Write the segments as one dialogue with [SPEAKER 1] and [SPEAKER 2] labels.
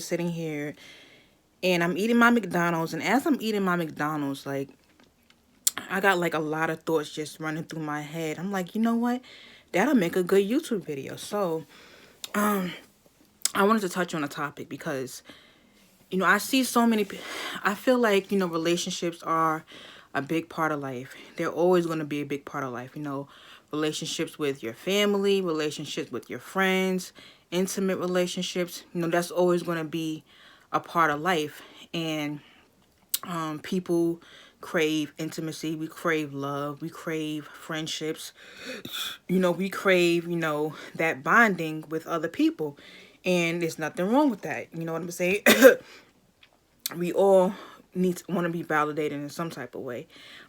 [SPEAKER 1] just sitting here and I'm eating my McDonald's. And as I'm eating my McDonald's, like, I got like a lot of thoughts just running through my head. I'm like, you know what? That'll make a good YouTube video. So, I wanted to touch on a topic because, I see so many, I feel like, relationships are a big part of life. They're always going to be a big part of life. Relationships with your family, relationships with your friends, intimate relationships, that's always going to be a part of life. And people crave intimacy, we crave love, we crave friendships, we crave, that bonding with other people. And there's nothing wrong with that. You know what I'm saying? We all need to want to be validated in some type of way.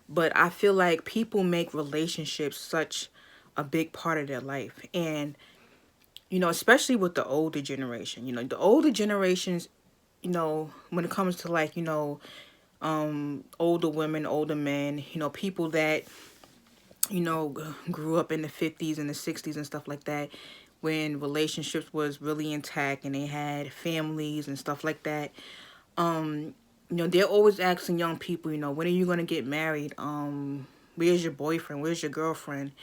[SPEAKER 1] But I feel like people make relationships such a big part of their life. And, especially with the older generation, the older generations, when it comes to like, older women, older men, people that, grew up in the 50s and the 60s and stuff like that, when relationships was really intact and they had families and stuff like that. They're always asking young people, when are you going to get married? Where's your boyfriend? Where's your girlfriend?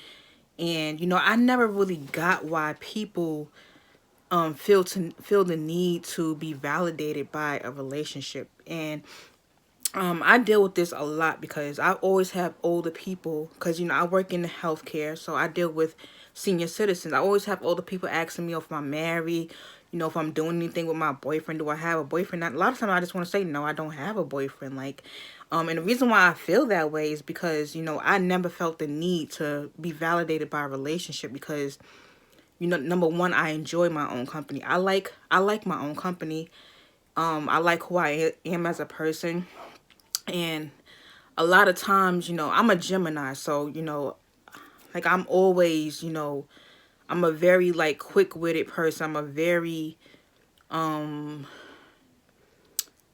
[SPEAKER 1] And, I never really got why people feel the need to be validated by a relationship. And I deal with this a lot because I always have older people because, I work in the healthcare, so I deal with senior citizens. I always have older people asking me if I'm married, if I'm doing anything with my boyfriend. Do I have a boyfriend? A lot of times I just want to say, no, I don't have a boyfriend. Like, and the reason why I feel that way is because, I never felt the need to be validated by a relationship because, number one, I enjoy my own company. I like my own company. I like who I am as a person. And a lot of times, I'm a Gemini, so, like I'm always, I'm a very like quick-witted person. I'm a very I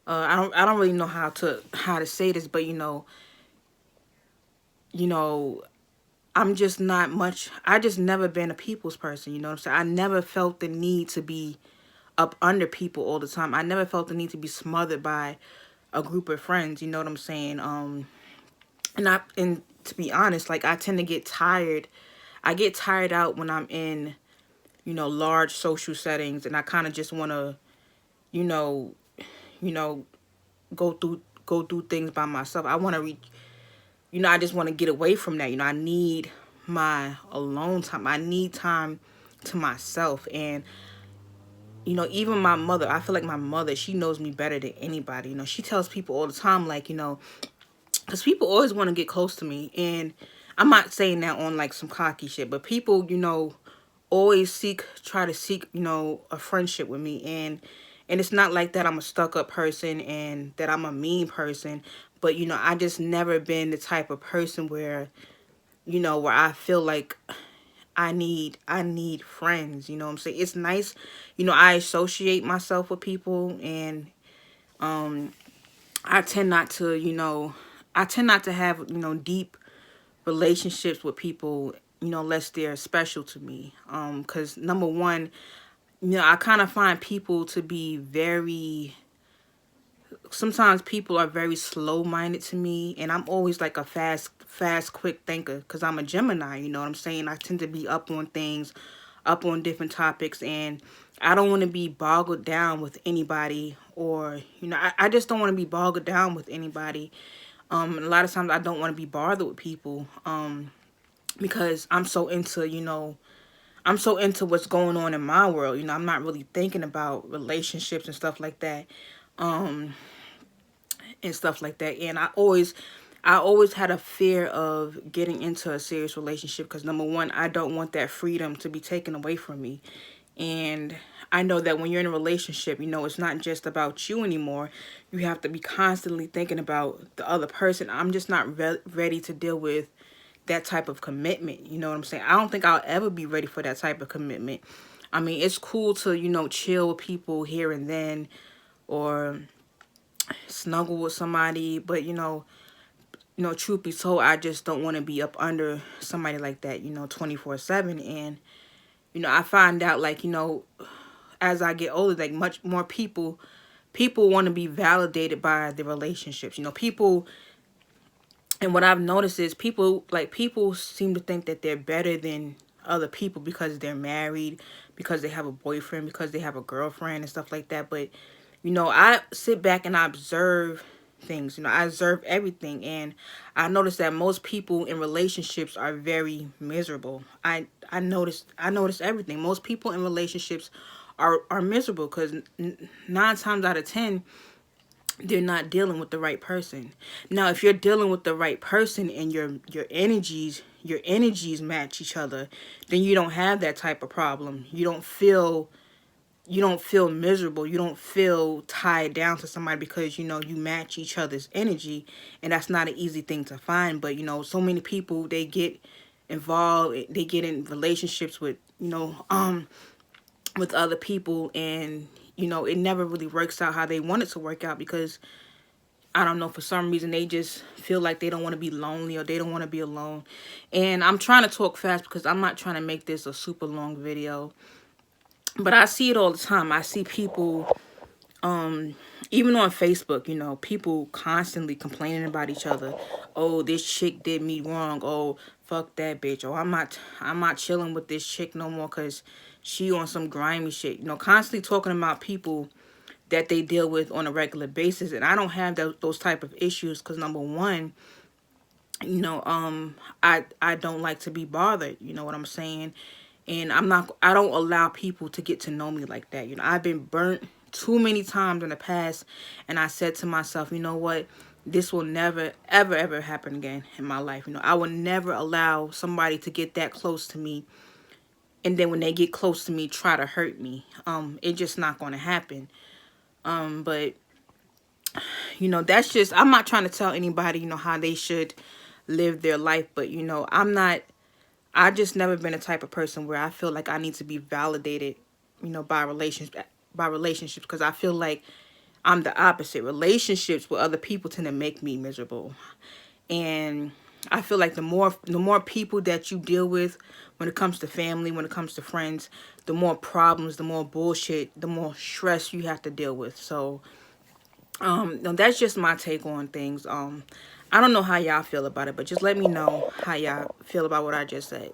[SPEAKER 1] don't really know how to say this, but you know, I'm just not much. I just never been a people's person, you know what I'm saying? I never felt the need to be up under people all the time. I never felt the need to be smothered by a group of friends, you know what I'm saying? And to be honest, like I tend to get tired. I get tired out when I'm in, large social settings and I kind of just want to, you know, you know, go through things by myself. I want to reach, I just want to get away from that. I need my alone time. I need time to myself. And, even my mother, I feel like my mother, she knows me better than anybody. She tells people all the time, like, because people always want to get close to me. And I'm not saying that on like some cocky shit, but people, always try to seek, a friendship with me. And it's not like that I'm a stuck up person and that I'm a mean person, but I just never been the type of person where, where I feel like I need friends, you know what I'm saying? It's nice, I associate myself with people and I tend not to, have, deep relationships with people, unless they're special to me. Cause number one, I kind of find people to be sometimes people are very slow-minded to me, and I'm always like a fast, quick thinker because I'm a Gemini, you know what I'm saying? I tend to be up on things, up on different topics, and I don't want to be boggled down with anybody or, I just don't want to be boggled down with anybody. And a lot of times I don't want to be bothered with people because I'm so into what's going on in my world. I'm not really thinking about relationships and stuff like that. Um, and stuff like that. And I always had a fear of getting into a serious relationship because number one, I don't want that freedom to be taken away from me. And I know that when you're in a relationship, it's not just about you anymore. You have to be constantly thinking about the other person. I'm just not ready to deal with that type of commitment. You know what I'm saying? I don't think I'll ever be ready for that type of commitment. I mean, it's cool to, chill with people here and then or snuggle with somebody, but truth be told, I just don't want to be up under somebody like that, 24/7. And I find out like, as I get older, like much more people want to be validated by the relationships. You know, people, and what I've noticed is people seem to think that they're better than other people because they're married, because they have a boyfriend, because they have a girlfriend and stuff like that. But, you know, I sit back and I observe things. You know, I observe everything, and I notice that most people in relationships are very miserable. I noticed everything. Most people in relationships are miserable because 9 times out of 10 they're not dealing with the right person. Now, if you're dealing with the right person and your energies match each other, then you don't have that type of problem. You don't feel miserable. You don't feel tied down to somebody because you know you match each other's energy, and that's not an easy thing to find. But you know, so many people, they get involved, they get in relationships with, with other people, and you know, it never really works out how they want it to work out because I don't know, for some reason they just feel like they don't want to be lonely or they don't want to be alone. And I'm trying to talk fast because I'm not trying to make this a super long video. But I see it all the time. I see people, even on Facebook, you know, people constantly complaining about each other. Oh, this chick did me wrong. Oh, fuck that bitch. Oh, I'm not chilling with this chick no more because she on some grimy shit. You know, constantly talking about people that they deal with on a regular basis. And I don't have those type of issues because, number one, you know, I don't like to be bothered. You know what I'm saying? And I don't allow people to get to know me like that. You know, I've been burnt too many times in the past, and I said to myself, you know what? This will never, ever, ever happen again in my life. You know, I will never allow somebody to get that close to me, and then when they get close to me, try to hurt me. It's just not going to happen. But you know, that's just, I'm not trying to tell anybody, you know, how they should live their life. But you know, I just never been a type of person where I feel like I need to be validated, you know, by relationships, because I feel like I'm the opposite. Relationships with other people tend to make me miserable. And I feel like the more people that you deal with when it comes to family, when it comes to friends, the more problems, the more bullshit, the more stress you have to deal with. So no, that's just my take on things. I don't know how y'all feel about it, but just let me know how y'all feel about what I just said.